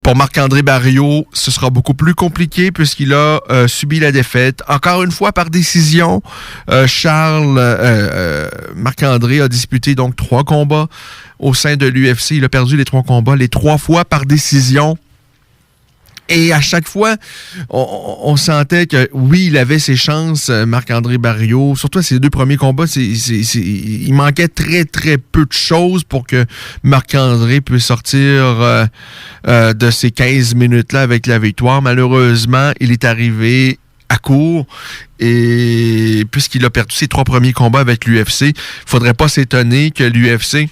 Pour Marc-André Barriault, ce sera beaucoup plus compliqué puisqu'il a subi la défaite. Encore une fois, par décision, Marc-André a disputé donc 3 combats au sein de l'UFC. Il a perdu les 3 combats, les 3 fois par décision. Et à chaque fois, on sentait que, oui, il avait ses chances, Marc-André Barriault. Surtout à ses 2 premiers combats, il manquait très, très peu de choses pour que Marc-André puisse sortir de ces 15 minutes-là avec la victoire. Malheureusement, il est arrivé à court. Et puisqu'il a perdu ses 3 premiers combats avec l'UFC, il ne faudrait pas s'étonner que l'UFC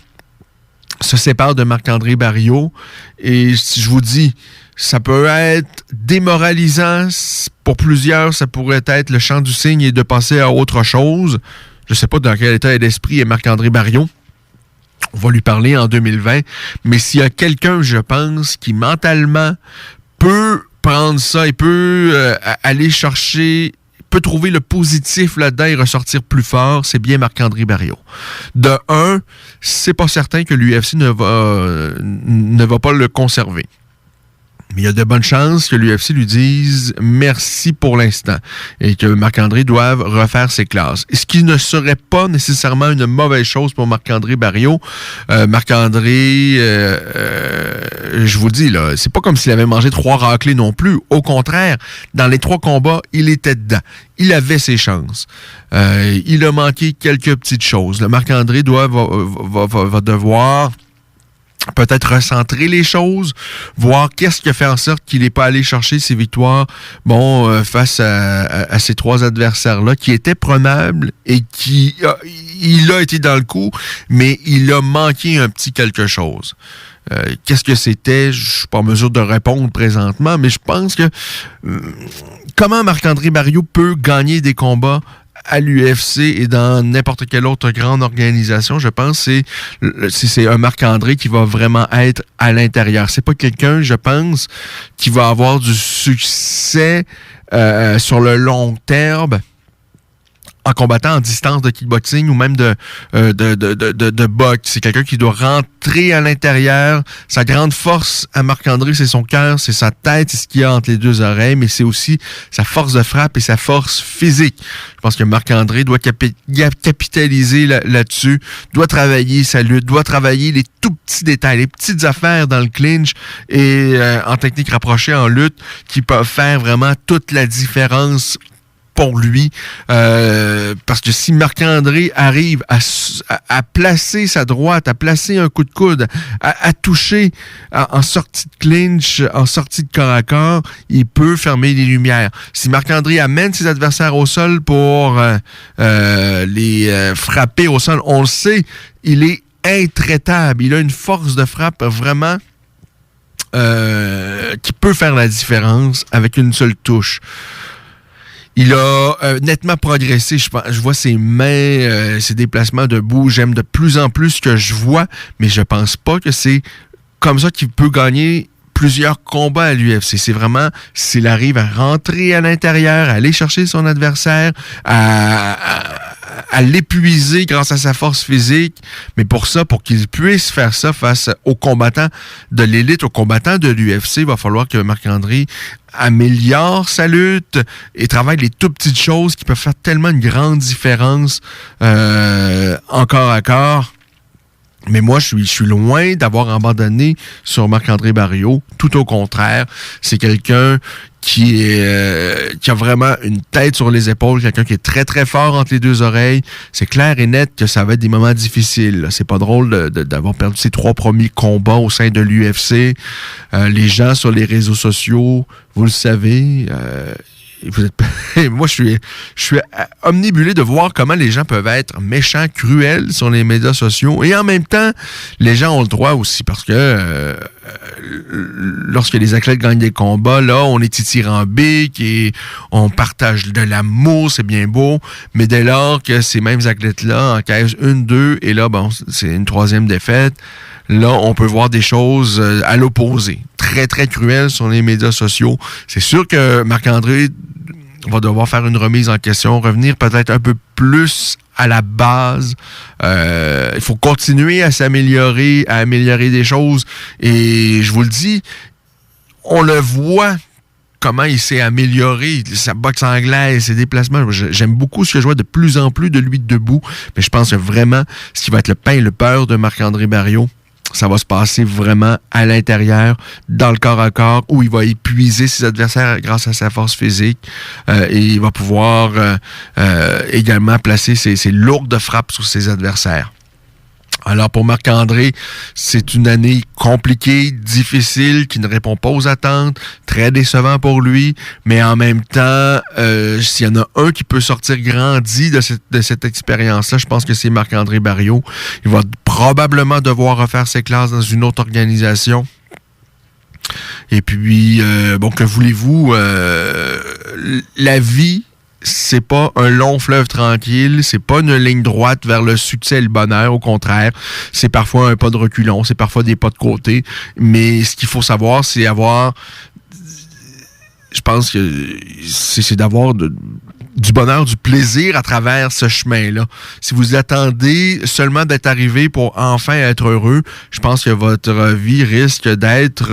se sépare de Marc-André Barriault. Et si je vous dis, ça peut être démoralisant pour plusieurs, ça pourrait être le chant du cygne et de passer à autre chose. Je ne sais pas dans quel état d'esprit est Marc-André Barriault. On va lui parler en 2020. Mais s'il y a quelqu'un, je pense, qui mentalement peut prendre ça et peut aller chercher, peut trouver le positif là-dedans et ressortir plus fort, c'est bien Marc-André Barriault. De un, c'est pas certain que l'UFC ne va pas le conserver. Mais il y a de bonnes chances que l'UFC lui dise merci pour l'instant et que Marc-André doive refaire ses classes. Ce qui ne serait pas nécessairement une mauvaise chose pour Marc-André Barriault. Marc-André, je vous dis, là, c'est pas comme s'il avait mangé 3 raclés non plus. Au contraire, dans les 3 combats, il était dedans. Il avait ses chances. Il a manqué quelques petites choses. Le Marc-André va devoir peut-être recentrer les choses, voir qu'est-ce qui a fait en sorte qu'il n'est pas allé chercher ses victoires face à ces 3 adversaires-là qui étaient prenables et il a été dans le coup, mais il a manqué un petit quelque chose. Qu'est-ce que c'était? Je ne suis pas en mesure de répondre présentement, mais je pense que comment Marc-André Barriault peut gagner des combats à l'UFC et dans n'importe quelle autre grande organisation, je pense que c'est un Marc-André qui va vraiment être à l'intérieur. C'est pas quelqu'un, je pense, qui va avoir du succès sur le long terme en combattant en distance de kickboxing ou même de boxe. C'est quelqu'un qui doit rentrer à l'intérieur. Sa grande force à Marc-André, c'est son cœur, c'est sa tête, c'est ce qu'il y a entre les 2 oreilles, mais c'est aussi sa force de frappe et sa force physique. Je pense que Marc-André doit capitaliser là-dessus, doit travailler sa lutte, doit travailler les tout petits détails, les petites affaires dans le clinch et en technique rapprochée en lutte qui peuvent faire vraiment toute la différence pour lui, parce que si Marc-André arrive à placer sa droite, à placer un coup de coude, à toucher en sortie de clinch, en sortie de corps à corps, il peut fermer les lumières. Si Marc-André amène ses adversaires au sol pour les frapper au sol, on le sait, il est intraitable. Il a une force de frappe vraiment qui peut faire la différence avec une seule touche. Il a nettement progressé. Je vois ses mains, ses déplacements debout. J'aime de plus en plus ce que je vois, mais je pense pas que c'est comme ça qu'il peut gagner plusieurs combats à l'UFC. C'est vraiment s'il arrive à rentrer à l'intérieur, à aller chercher son adversaire, à l'épuiser grâce à sa force physique. Mais pour qu'il puisse faire ça face aux combattants de l'élite, aux combattants de l'UFC, il va falloir que Marc-André améliore sa lutte et travaille les tout petites choses qui peuvent faire tellement une grande différence corps à corps. Mais moi, je suis loin d'avoir abandonné sur Marc-André Barriault. Tout au contraire, c'est quelqu'un qui a vraiment une tête sur les épaules, quelqu'un qui est très, très fort entre les 2 oreilles. C'est clair et net que ça va être des moments difficiles, là. C'est pas drôle d'avoir perdu ses 3 premiers combats au sein de l'UFC. Les gens sur les réseaux sociaux, vous le savez, moi, je suis omnibulé de voir comment les gens peuvent être méchants, cruels sur les médias sociaux. Et en même temps, les gens ont le droit aussi parce que lorsque les athlètes gagnent des combats, là, on est dithyrambique et on partage de l'amour, c'est bien beau. Mais dès lors que ces mêmes athlètes-là encaissent 1, 2, et là, bon, c'est une 3e défaite, là, on peut voir des choses à l'opposé. Très, très cruelles sur les médias sociaux. C'est sûr que Marc-André va devoir faire une remise en question, revenir peut-être un peu plus à la base. Il faut continuer à s'améliorer, à améliorer des choses. Et je vous le dis, on le voit comment il s'est amélioré, sa boxe anglaise, ses déplacements. J'aime beaucoup ce que je vois de plus en plus de lui debout, mais je pense que vraiment, ce qui va être le pain et le beurre de Marc-André Barriault, ça va se passer vraiment à l'intérieur, dans le corps à corps, où il va épuiser ses adversaires grâce à sa force physique. Et il va pouvoir également placer ses lourdes frappes sur ses adversaires. Alors pour Marc-André, c'est une année compliquée, difficile, qui ne répond pas aux attentes, très décevant pour lui, mais en même temps, s'il y en a un qui peut sortir grandi de cette expérience-là, je pense que c'est Marc-André Barriault. Il va probablement devoir refaire ses classes dans une autre organisation. Et puis, bon, que voulez-vous, la vie, c'est pas un long fleuve tranquille, c'est pas une ligne droite vers le succès et le bonheur, au contraire, c'est parfois un pas de reculon, c'est parfois des pas de côté, mais ce qu'il faut savoir, c'est avoir, je pense que c'est d'avoir du bonheur, du plaisir à travers ce chemin-là. Si vous attendez seulement d'être arrivé pour enfin être heureux, je pense que votre vie risque d'être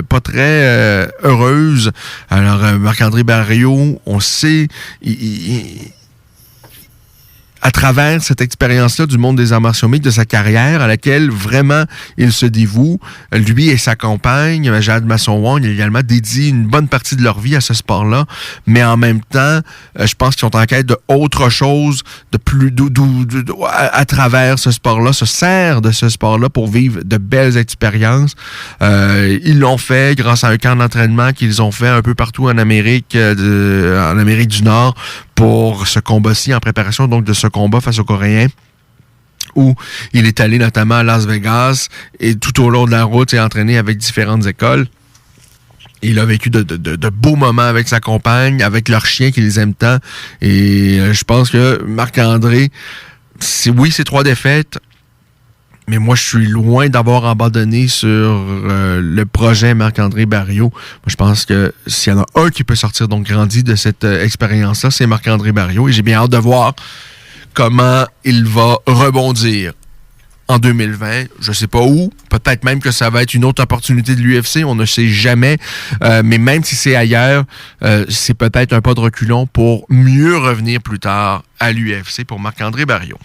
pas très heureuse. Alors, Marc-André Barriault, on sait, à travers cette expérience-là du monde des arts martiaux mixtes, de sa carrière, à laquelle vraiment il se dévoue, lui et sa compagne, Jade Masson-Wong, également dédient une bonne partie de leur vie à ce sport-là, mais en même temps, je pense qu'ils sont en quête de autre chose, de plus à travers ce sport-là, se servent de ce sport-là pour vivre de belles expériences. Ils l'ont fait grâce à un camp d'entraînement qu'ils ont fait un peu partout en Amérique, en Amérique du Nord, pour ce combat-ci, en préparation donc de ce combat face aux Coréens, où il est allé notamment à Las Vegas et tout au long de la route, il s'est entraîné avec différentes écoles. Et il a vécu de beaux moments avec sa compagne, avec leur chien qui les aime tant. Et je pense que Marc-André, c'est 3 défaites, mais moi, je suis loin d'avoir abandonné sur le projet Marc-André Barriault. Moi, je pense que s'il y en a un qui peut sortir donc grandi de cette expérience-là, c'est Marc-André Barriault. Et j'ai bien hâte de voir comment il va rebondir en 2020. Je sais pas où. Peut-être même que ça va être une autre opportunité de l'UFC. On ne sait jamais. Mais même si c'est ailleurs, c'est peut-être un pas de reculon pour mieux revenir plus tard à l'UFC pour Marc-André Barriault.